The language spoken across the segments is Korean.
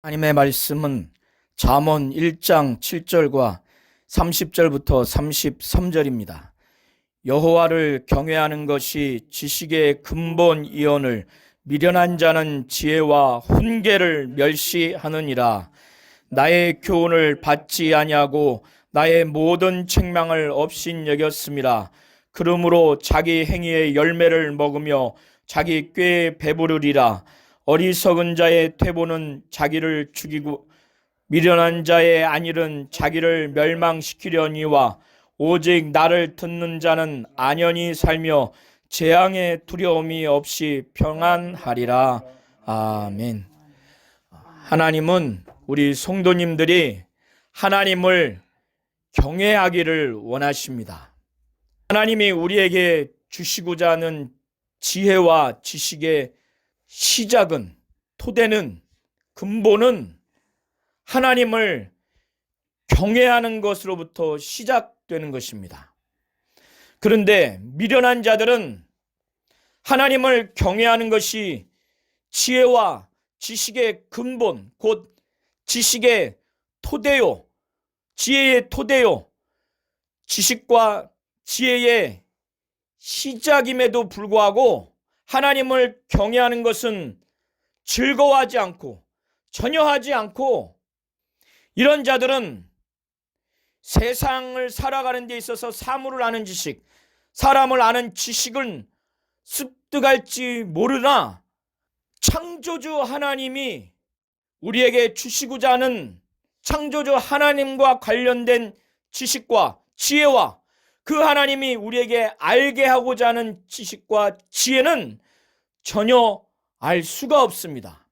하나님의 말씀은 잠언 1장 7절과 30절부터 33절입니다. 여호와를 경외하는 것이 지식의 근본이오늘 미련한 자는 지혜와 훈계를 멸시하느니라. 나의 교훈을 받지 아니하고 나의 모든 책망을 업신여겼음이라. 그러므로 자기 행위의 열매를 먹으며 자기 꾀에 배부르리라. 어리석은 자의 퇴보는 자기를 죽이고 미련한 자의 안일은 자기를 멸망시키려니와 오직 나를 듣는 자는 안연히 살며 재앙의 두려움이 없이 평안하리라. 아멘. 하나님은 우리 성도님들이 하나님을 경외하기를 원하십니다. 하나님이 우리에게 주시고자 하는 지혜와 지식의 시작은, 토대는, 근본은 하나님을 경외하는 것으로부터 시작되는 것입니다. 그런데 미련한 자들은 하나님을 경외하는 것이 지혜와 지식의 근본, 곧 지식의 토대요, 지혜의 토대요, 지식과 지혜의 시작임에도 불구하고 하나님을 경외하는 것은 즐거워하지 않고 전혀 하지 않고, 이런 자들은 세상을 살아가는 데 있어서 사물을 아는 지식, 사람을 아는 지식은 습득할지 모르나 창조주 하나님이 우리에게 주시고자 하는 창조주 하나님과 관련된 지식과 지혜와 그 하나님이 우리에게 알게 하고자 하는 지식과 지혜는 전혀 알 수가 없습니다.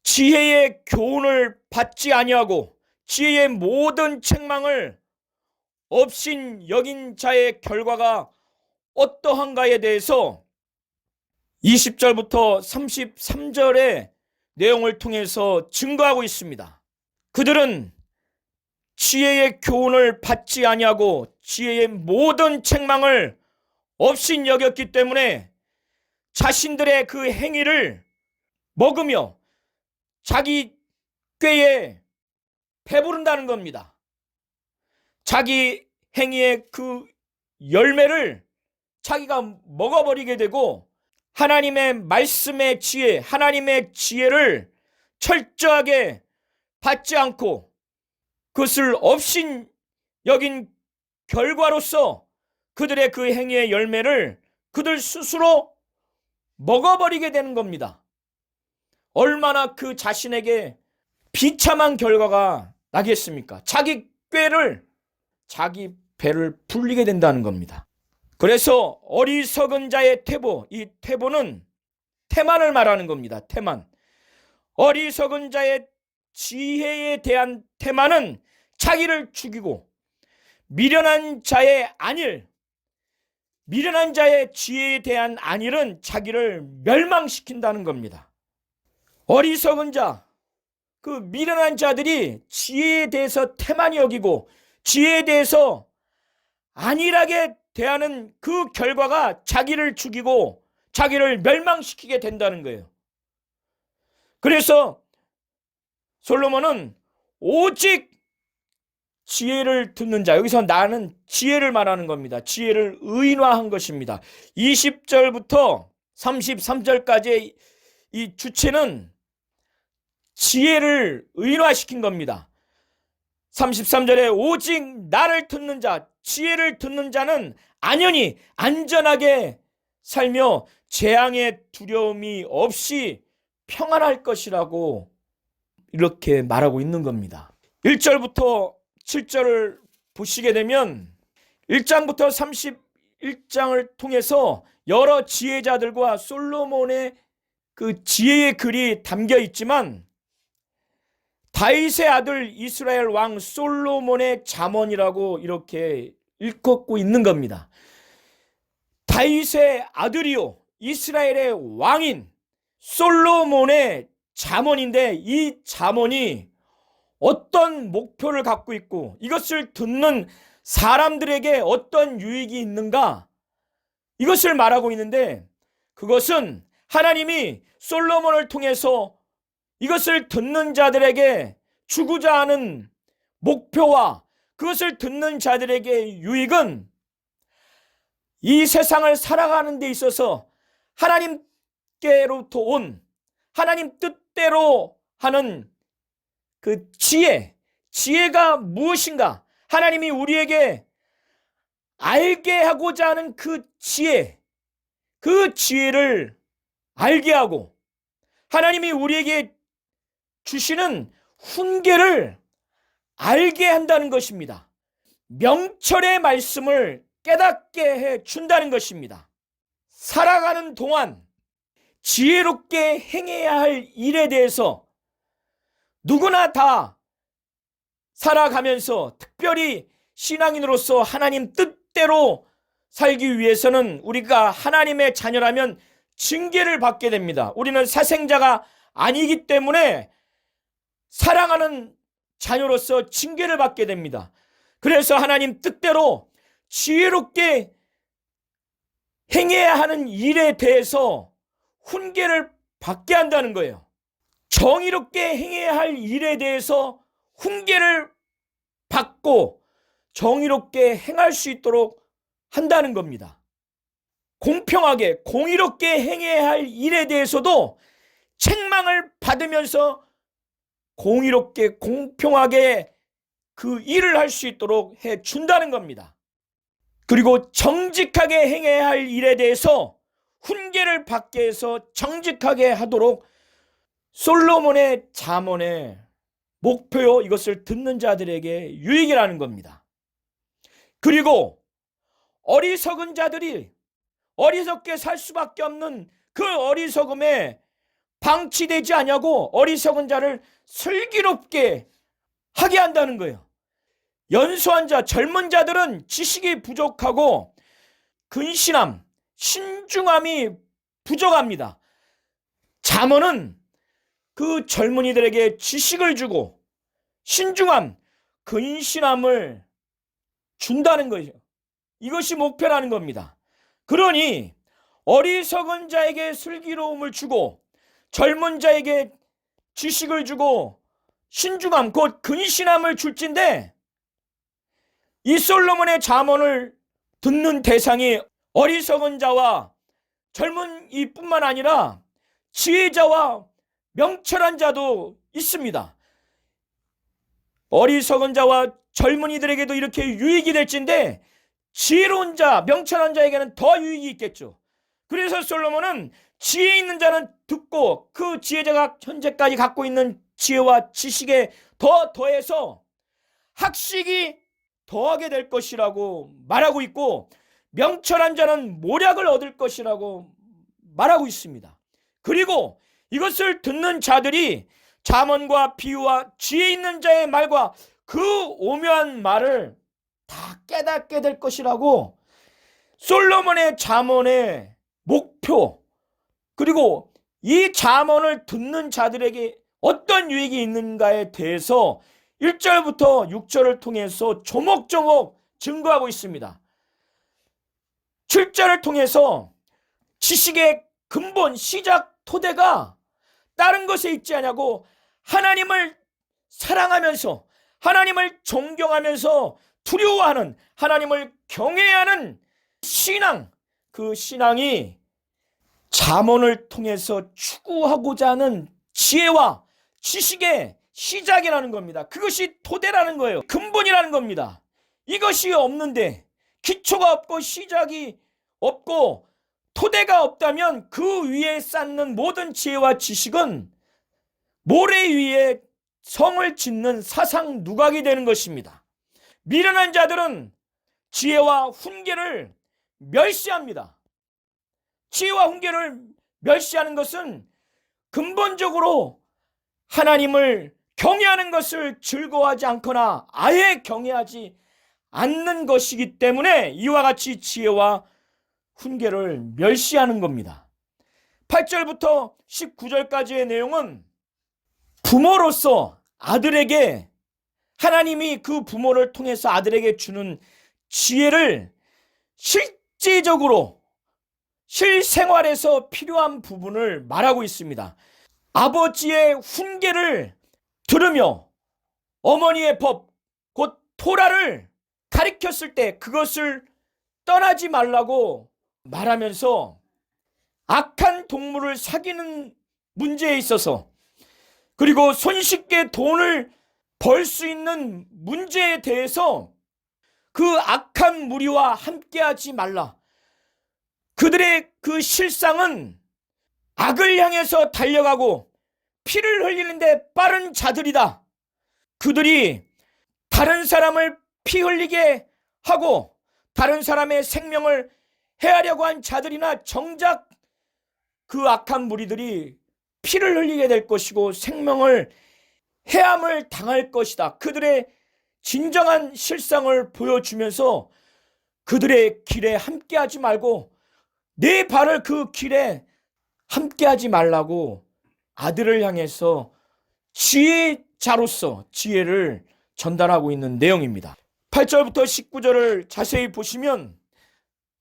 지혜의 교훈을 받지 아니하고 지혜의 모든 책망을 업신 여긴 자의 결과가 어떠한가에 대해서 20절부터 33절의 내용을 통해서 증거하고 있습니다. 그들은 지혜의 교훈을 받지 아니하고 지혜의 모든 책망을 업신 여겼기 때문에 자신들의 그 행위를 먹으며 자기 꾀에 배부른다는 겁니다. 자기 행위의 그 열매를 자기가 먹어버리게 되고 하나님의 말씀의 지혜, 하나님의 지혜를 철저하게 받지 않고 그것을 업신 여긴 결과로서 그들의 그 행위의 열매를 그들 스스로 먹어버리게 되는 겁니다. 얼마나 그 자신에게 비참한 결과가 나겠습니까? 자기 꾀를, 자기 배를 불리게 된다는 겁니다. 그래서 어리석은 자의 태보, 이 태보는 태만을 말하는 겁니다. 태만. 어리석은 자의 지혜에 대한 태만은 자기를 죽이고, 미련한 자의 안일, 미련한 자의 지혜에 대한 안일은 자기를 멸망시킨다는 겁니다. 어리석은 자, 그 미련한 자들이 지혜에 대해서 태만히 여기고 지혜에 대해서 안일하게 대하는 그 결과가 자기를 죽이고 자기를 멸망시키게 된다는 거예요. 그래서 솔로몬은 오직 지혜를 듣는 자, 여기서 나는 지혜를 말하는 겁니다. 지혜를 의인화한 것입니다. 20절부터 33절까지의 이 주체는 지혜를 의인화시킨 겁니다. 33절에 오직 나를 듣는 자, 지혜를 듣는 자는 안연히 안전하게 살며 재앙의 두려움이 없이 평안할 것이라고 이렇게 말하고 있는 겁니다. 1절부터 7절을 보시게 되면 1장부터 31장을 통해서 여러 지혜자들과 솔로몬의 그 지혜의 글이 담겨 있지만 다윗의 아들 이스라엘 왕 솔로몬의 잠언이라고 이렇게 읽고 있는 겁니다. 다윗의 아들이요 이스라엘의 왕인 솔로몬의 잠언인데, 이 잠언이 어떤 목표를 갖고 있고 이것을 듣는 사람들에게 어떤 유익이 있는가, 이것을 말하고 있는데, 그것은 하나님이 솔로몬을 통해서 이것을 듣는 자들에게 주고자 하는 목표와 그것을 듣는 자들에게 유익은 이 세상을 살아가는 데 있어서 하나님께로부터 온 하나님 뜻대로 하는 그 지혜가 무엇인가, 하나님이 우리에게 알게 하고자 하는 그 지혜를 알게 하고 하나님이 우리에게 주시는 훈계를 알게 한다는 것입니다. 명철의 말씀을 깨닫게 해 준다는 것입니다. 살아가는 동안 지혜롭게 행해야 할 일에 대해서 누구나 다 살아가면서 특별히 신앙인으로서 하나님 뜻대로 살기 위해서는 우리가 하나님의 자녀라면 징계를 받게 됩니다. 우리는 사생자가 아니기 때문에 사랑하는 자녀로서 징계를 받게 됩니다. 그래서 하나님 뜻대로 지혜롭게 행해야 하는 일에 대해서 훈계를 받게 한다는 거예요. 정의롭게 행해야 할 일에 대해서 훈계를 받고 정의롭게 행할 수 있도록 한다는 겁니다. 공평하게 공의롭게 행해야 할 일에 대해서도 책망을 받으면서 공의롭게 공평하게 그 일을 할 수 있도록 해 준다는 겁니다. 그리고 정직하게 행해야 할 일에 대해서 훈계를 받게 해서 정직하게 하도록 솔로몬의 잠언의 목표요, 이것을 듣는 자들에게 유익이라는 겁니다. 그리고 어리석은 자들이 어리석게 살 수밖에 없는 그 어리석음에 방치되지 않냐고 어리석은 자를 슬기롭게 하게 한다는 거예요. 연소한 자, 젊은 자들은 지식이 부족하고 근신함, 신중함이 부족합니다. 잠언은 그 젊은이들에게 지식을 주고 신중함, 근신함을 준다는 거죠. 이것이 목표라는 겁니다. 그러니 어리석은 자에게 슬기로움을 주고 젊은 자에게 지식을 주고 신중함, 곧 근신함을 줄진데, 이 솔로몬의 잠언을 듣는 대상이 어리석은 자와 젊은 이뿐만 아니라 지혜자와 명철한 자도 있습니다. 어리석은 자와 젊은이들에게도 이렇게 유익이 될진데 지혜로운 자, 명철한 자에게는 더 유익이 있겠죠. 그래서 솔로몬은 지혜 있는 자는 듣고 그 지혜자가 현재까지 갖고 있는 지혜와 지식에 더 더해서 학식이 더하게 될 것이라고 말하고 있고, 명철한 자는 모략을 얻을 것이라고 말하고 있습니다. 그리고 이것을 듣는 자들이 잠언과 비유와 지혜 있는 자의 말과 그 오묘한 말을 다 깨닫게 될 것이라고 솔로몬의 잠언의 목표, 그리고 이 잠언을 듣는 자들에게 어떤 유익이 있는가에 대해서 1절부터 6절을 통해서 조목조목 증거하고 있습니다. 7절을 통해서 지식의 근본, 시작, 토대가 다른 것에 있지 않냐고 하나님을 사랑하면서 하나님을 존경하면서 두려워하는, 하나님을 경외하는 신앙, 그 신앙이 잠언을 통해서 추구하고자 하는 지혜와 지식의 시작이라는 겁니다. 그것이 토대라는 거예요. 근본이라는 겁니다. 이것이 없는데, 기초가 없고 시작이 없고 토대가 없다면 그 위에 쌓는 모든 지혜와 지식은 모래 위에 성을 짓는 사상 누각이 되는 것입니다. 미련한 자들은 지혜와 훈계를 멸시합니다. 지혜와 훈계를 멸시하는 것은 근본적으로 하나님을 경외하는 것을 즐거워하지 않거나 아예 경외하지 않는 것이기 때문에 이와 같이 지혜와 훈계를 멸시하는 겁니다. 8절부터 19절까지의 내용은 부모로서 아들에게, 하나님이 그 부모를 통해서 아들에게 주는 지혜를 실제적으로 실생활에서 필요한 부분을 말하고 있습니다. 아버지의 훈계를 들으며 어머니의 법, 곧 토라를 가르쳤을 때 그것을 떠나지 말라고 말하면서 악한 동물을 사귀는 문제에 있어서, 그리고 손쉽게 돈을 벌 수 있는 문제에 대해서 그 악한 무리와 함께하지 말라. 그들의 그 실상은 악을 향해서 달려가고 피를 흘리는데 빠른 자들이다. 그들이 다른 사람을 피 흘리게 하고 다른 사람의 생명을 해하려고 한 자들이나 정작 그 악한 무리들이 피를 흘리게 될 것이고 생명을 해함을 당할 것이다. 그들의 진정한 실상을 보여주면서 그들의 길에 함께하지 말고 내 발을 그 길에 함께하지 말라고 아들을 향해서 지혜자로서 지혜를 전달하고 있는 내용입니다. 8절부터 19절을 자세히 보시면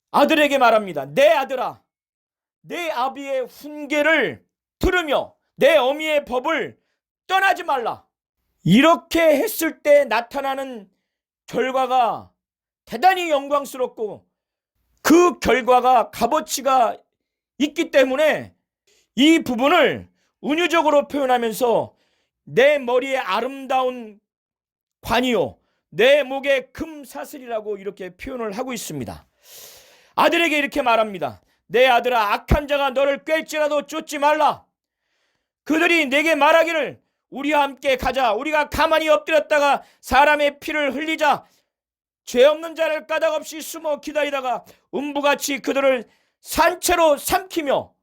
아들에게 말합니다. 내 아들아, 내 아비의 훈계를 들으며 내 어미의 법을 떠나지 말라. 이렇게 했을 때 나타나는 결과가 대단히 영광스럽고 그 결과가 값어치가 있기 때문에 이 부분을 은유적으로 표현하면서 내 머리에 아름다운 관이요 내 목에 금사슬이라고 이렇게 표현을 하고 있습니다. 아들에게 이렇게 말합니다. 내 아들아, 악한 자가 너를 꿰일지라도 쫓지 말라. 그들이 내게 말하기를 우리와 함께 가자. 우리가 가만히 엎드렸다가 사람의 피를 흘리자. 죄 없는 자를 까닭없이 숨어 기다리다가 음부같이 그들을 산채로 삼키며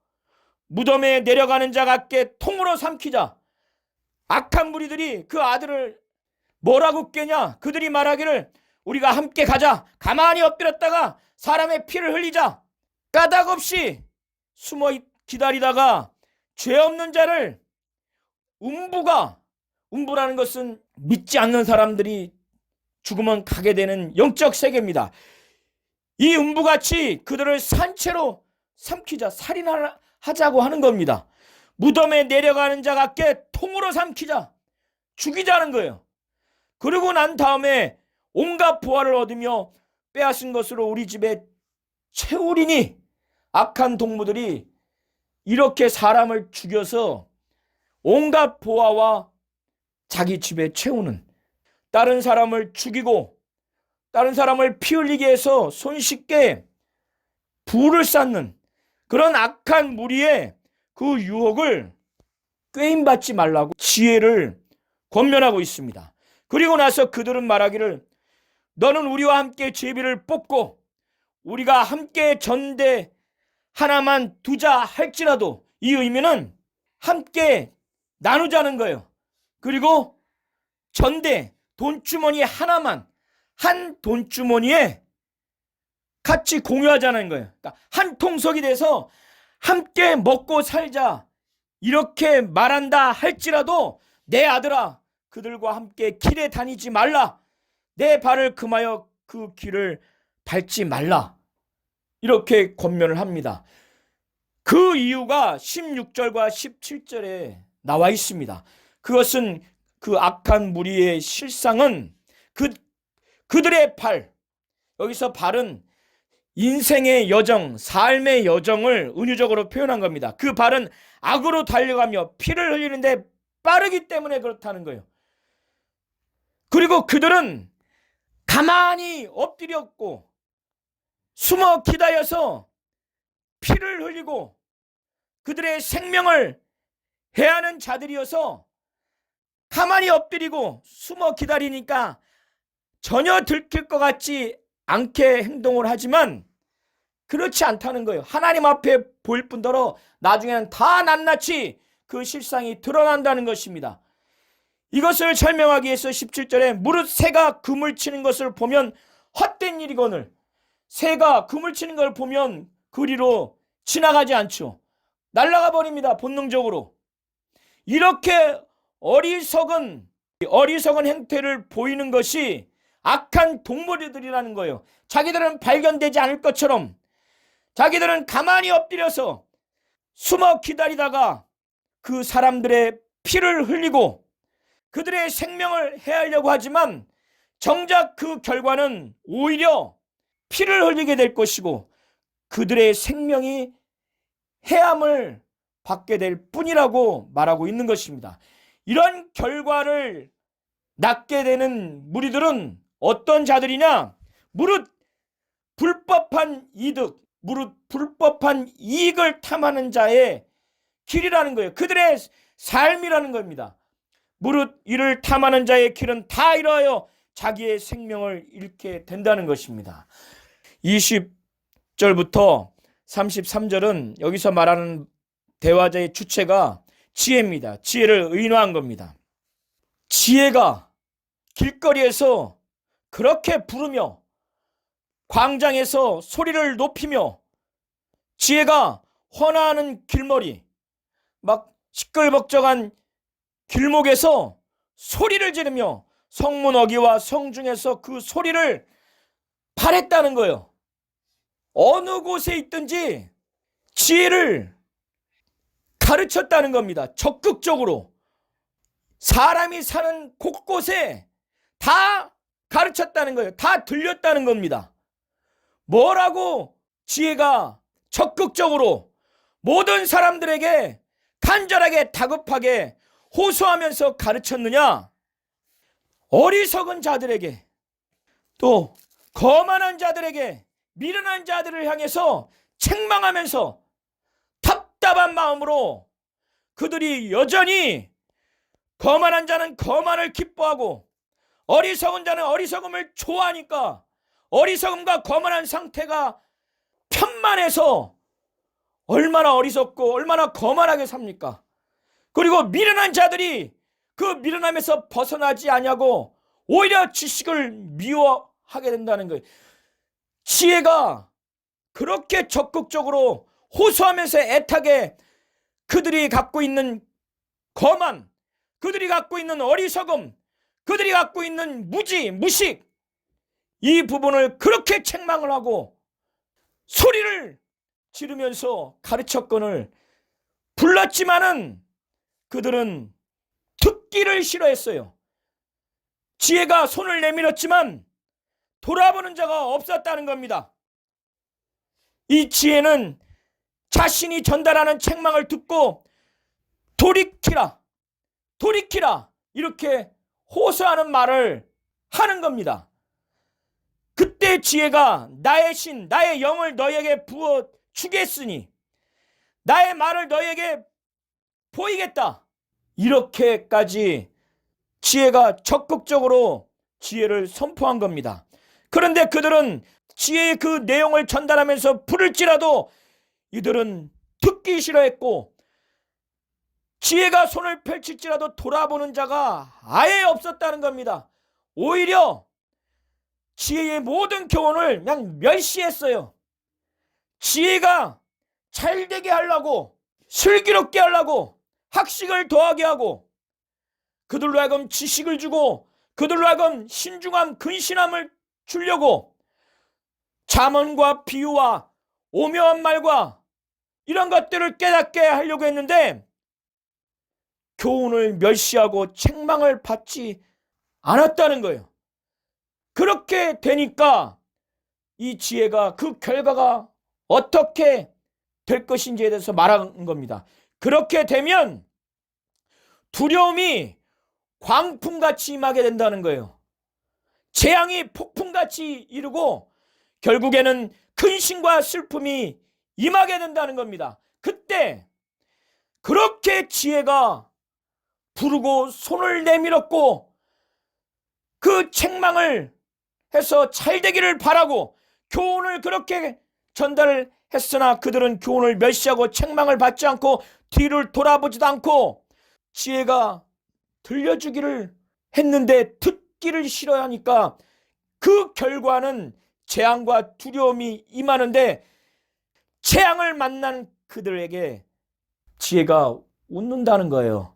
무덤에 내려가는 자 같게 통으로 삼키자. 악한 무리들이 그 아들을 뭐라고 꾀냐? 그들이 말하기를 우리가 함께 가자. 가만히 엎드렸다가 사람의 피를 흘리자. 까닭없이 숨어 기다리다가 죄 없는 자를 음부라는 것은 믿지 않는 사람들이 죽으면 가게 되는 영적 세계입니다. 이 음부같이 그들을 산채로 삼키자, 살인하자고 하는 겁니다. 무덤에 내려가는 자 같게 통으로 삼키자, 죽이자는 거예요. 그러고 난 다음에 온갖 보화를 얻으며 빼앗은 것으로 우리 집에 채우리니, 악한 동무들이 이렇게 사람을 죽여서 온갖 보화와 자기 집에 채우는, 다른 사람을 죽이고 다른 사람을 피 흘리게 해서 손쉽게 부를 쌓는 그런 악한 무리의 그 유혹을 꾀임받지 말라고 지혜를 권면하고 있습니다. 그리고 나서 그들은 말하기를 너는 우리와 함께 제비를 뽑고 우리가 함께 전대 하나만 두자 할지라도, 이 의미는 함께 나누자는 거예요. 그리고 전대, 돈주머니 하나만, 한 돈주머니에 같이 공유하자는 거예요. 그러니까 한 통속이 돼서 함께 먹고 살자 이렇게 말한다 할지라도 내 아들아, 그들과 함께 길에 다니지 말라. 내 발을 금하여 그 길을 밟지 말라. 이렇게 권면을 합니다. 그 이유가 16절과 17절에 나와 있습니다. 그것은 그 악한 무리의 실상은 그들의 발, 여기서 발은 인생의 여정, 삶의 여정을 은유적으로 표현한 겁니다. 그 발은 악으로 달려가며 피를 흘리는데 빠르기 때문에 그렇다는 거예요. 그리고 그들은 가만히 엎드렸고 숨어 기다려서 피를 흘리고 그들의 생명을 해하는 자들이어서 가만히 엎드리고 숨어 기다리니까 전혀 들킬 것 같지 않게 행동을 하지만 그렇지 않다는 거예요. 하나님 앞에 보일 뿐더러 나중에는 다 낱낱이 그 실상이 드러난다는 것입니다. 이것을 설명하기 위해서 17절에 무릇 새가 그물 치는 것을 보면 헛된 일이거늘, 새가 그물 치는 걸 보면 그리로 지나가지 않죠. 날아가 버립니다. 본능적으로. 이렇게 어리석은 행태를 보이는 것이 악한 동물들이라는 거예요. 자기들은 발견되지 않을 것처럼 자기들은 가만히 엎드려서 숨어 기다리다가 그 사람들의 피를 흘리고 그들의 생명을 해하려고 하지만 정작 그 결과는 오히려 피를 흘리게 될 것이고 그들의 생명이 해함을 받게 될 뿐이라고 말하고 있는 것입니다. 이런 결과를 낳게 되는 무리들은 어떤 자들이냐? 무릇 불법한 이득, 무릇 불법한 이익을 탐하는 자의 길이라는 거예요. 그들의 삶이라는 겁니다. 무릇 이를 탐하는 자의 길은 다 이러하여 자기의 생명을 잃게 된다는 것입니다. 20절부터 33절은 여기서 말하는 대화자의 주체가 지혜입니다. 지혜를 의노한 겁니다. 지혜가 길거리에서 그렇게 부르며 광장에서 소리를 높이며 지혜가 헌화하는 길머리 막 시끌벅적한 길목에서 소리를 지르며 성문 어귀와 성중에서 그 소리를 발했다는 거예요. 어느 곳에 있든지 지혜를 가르쳤다는 겁니다. 적극적으로 사람이 사는 곳곳에 다 가르쳤다는 거예요. 다 들렸다는 겁니다. 뭐라고 지혜가 적극적으로 모든 사람들에게 간절하게 다급하게 호소하면서 가르쳤느냐? 어리석은 자들에게 또 거만한 자들에게 미련한 자들을 향해서 책망하면서 답답한 마음으로 그들이 여전히 거만한 자는 거만을 기뻐하고 어리석은 자는 어리석음을 좋아하니까 어리석음과 거만한 상태가 편만해서 얼마나 어리석고 얼마나 거만하게 삽니까? 그리고 미련한 자들이 그 미련함에서 벗어나지 않냐고 오히려 지식을 미워하게 된다는 거예요. 지혜가 그렇게 적극적으로 호소하면서 애타게 그들이 갖고 있는 거만, 그들이 갖고 있는 어리석음, 그들이 갖고 있는 무식, 이 부분을 그렇게 책망을 하고 소리를 지르면서 가르쳤건을 불렀지만은 그들은 듣기를 싫어했어요. 지혜가 손을 내밀었지만 돌아보는 자가 없었다는 겁니다. 이 지혜는 자신이 전달하는 책망을 듣고 돌이키라 이렇게 호소하는 말을 하는 겁니다. 그때 지혜가 나의 신, 나의 영을 너에게 부어 주겠으니 나의 말을 너에게 보이겠다. 이렇게까지 지혜가 적극적으로 지혜를 선포한 겁니다. 그런데 그들은 지혜의 그 내용을 전달하면서 부를지라도 이들은 듣기 싫어했고 지혜가 손을 펼칠지라도 돌아보는 자가 아예 없었다는 겁니다. 오히려 지혜의 모든 교훈을 그냥 멸시했어요. 지혜가 잘되게 하려고 슬기롭게 하려고 학식을 더하게 하고 그들로 하여금 지식을 주고 그들로 하여금 신중함, 근신함을 주려고 잠언과 비유와 오묘한 말과 이런 것들을 깨닫게 하려고 했는데 교훈을 멸시하고 책망을 받지 않았다는 거예요. 그렇게 되니까 이 지혜가 그 결과가 어떻게 될 것인지에 대해서 말하는 겁니다. 그렇게 되면 두려움이 광풍같이 임하게 된다는 거예요. 재앙이 폭풍같이 이르고 결국에는 근심과 슬픔이 임하게 된다는 겁니다. 그때 그렇게 지혜가 부르고 손을 내밀었고 그 책망을 해서 잘되기를 바라고 교훈을 그렇게 전달을 했으나 그들은 교훈을 멸시하고 책망을 받지 않고 뒤를 돌아보지도 않고 지혜가 들려주기를 했는데 듣기를 싫어하니까 그 결과는 재앙과 두려움이 임하는데 재앙을 만난 그들에게 지혜가 웃는다는 거예요.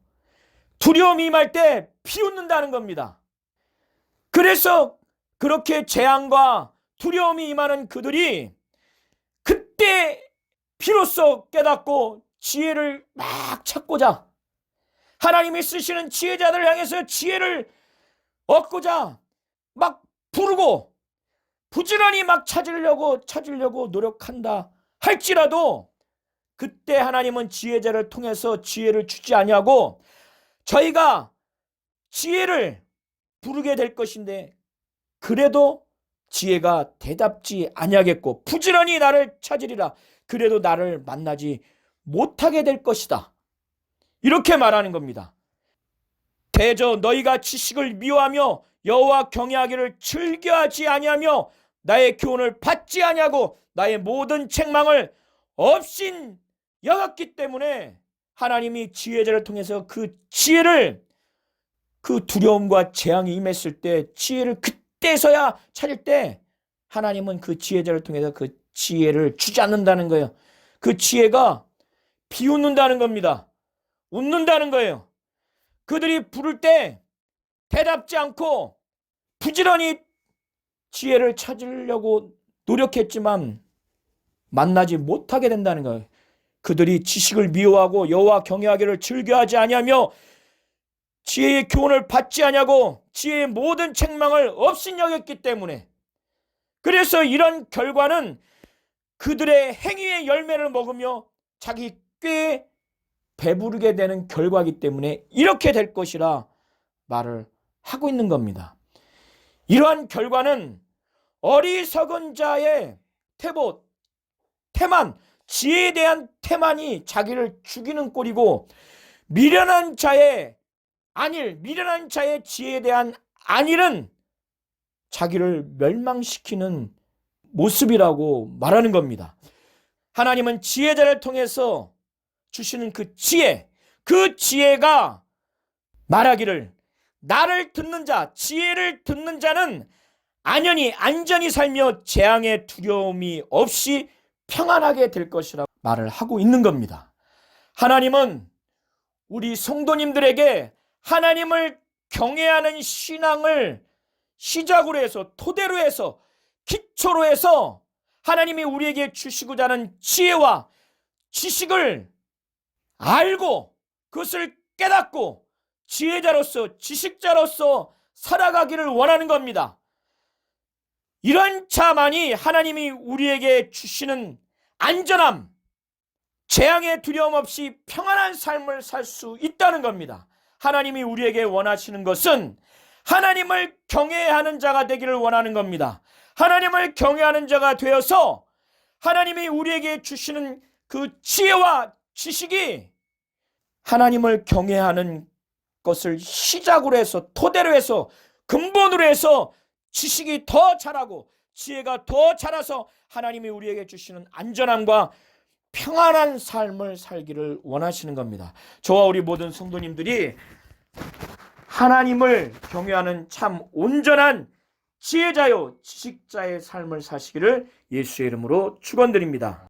두려움이 임할 때 비웃는다는 겁니다. 그래서 그렇게 재앙과 두려움이 임하는 그들이 그때 비로소 깨닫고 지혜를 막 찾고자 하나님이 쓰시는 지혜자들을 향해서 지혜를 얻고자 막 부르고 부지런히 막 찾으려고 노력한다 할지라도 그때 하나님은 지혜자를 통해서 지혜를 주지 아니하고 저희가 지혜를 부르게 될 것인데 그래도 지혜가 대답지 아니하겠고 부지런히 나를 찾으리라 그래도 나를 만나지 못하게 될 것이다. 이렇게 말하는 겁니다. 대저 너희가 지식을 미워하며 여호와 경외하기를 즐겨하지 아니하며 나의 교훈을 받지 아니하고 나의 모든 책망을 없인 여겼기 때문에 하나님이 지혜자를 통해서 그 지혜를 그 두려움과 재앙이 임했을 때 지혜를 그때서야 찾을 때 하나님은 그 지혜자를 통해서 그 지혜를 주지 않는다는 거예요. 그 지혜가 비웃는다는 겁니다. 웃는다는 거예요. 그들이 부를 때 대답지 않고 부지런히 지혜를 찾으려고 노력했지만 만나지 못하게 된다는 거예요. 그들이 지식을 미워하고 여호와 경외하기를 즐겨하지 아니하며 지혜의 교훈을 받지 아니하고 지혜의 모든 책망을 없인 여겼기 때문에 그래서 이런 결과는 그들의 행위의 열매를 먹으며 자기 꾀에 배부르게 되는 결과이기 때문에 이렇게 될 것이라 말을 하고 있는 겁니다. 이러한 결과는 어리석은 자의 태만, 지혜에 대한 태만이 자기를 죽이는 꼴이고 미련한 자의 지혜에 대한 안일은 자기를 멸망시키는 모습이라고 말하는 겁니다. 하나님은 지혜자를 통해서 주시는 그 지혜가 말하기를 나를 듣는 자, 지혜를 듣는 자는 안전히 살며 재앙의 두려움이 없이 평안하게 될 것이라고 말을 하고 있는 겁니다. 하나님은 우리 성도님들에게 하나님을 경외하는 신앙을 시작으로 해서 토대로 해서 기초로 해서 하나님이 우리에게 주시고자 하는 지혜와 지식을 알고 그것을 깨닫고 지혜자로서 지식자로서 살아가기를 원하는 겁니다. 이런 자만이 하나님이 우리에게 주시는 안전함, 재앙의 두려움 없이 평안한 삶을 살 수 있다는 겁니다. 하나님이 우리에게 원하시는 것은 하나님을 경외하는 자가 되기를 원하는 겁니다. 하나님을 경외하는 자가 되어서 하나님이 우리에게 주시는 그 지혜와 지식이 하나님을 경외하는 것을 시작으로 해서 토대로 해서 근본으로 해서 지식이 더 자라고 지혜가 더 자라서 하나님이 우리에게 주시는 안전함과 평안한 삶을 살기를 원하시는 겁니다. 저와 우리 모든 성도님들이 하나님을 경외하는 참 온전한 지혜자요 지식자의 삶을 사시기를 예수의 이름으로 축원드립니다.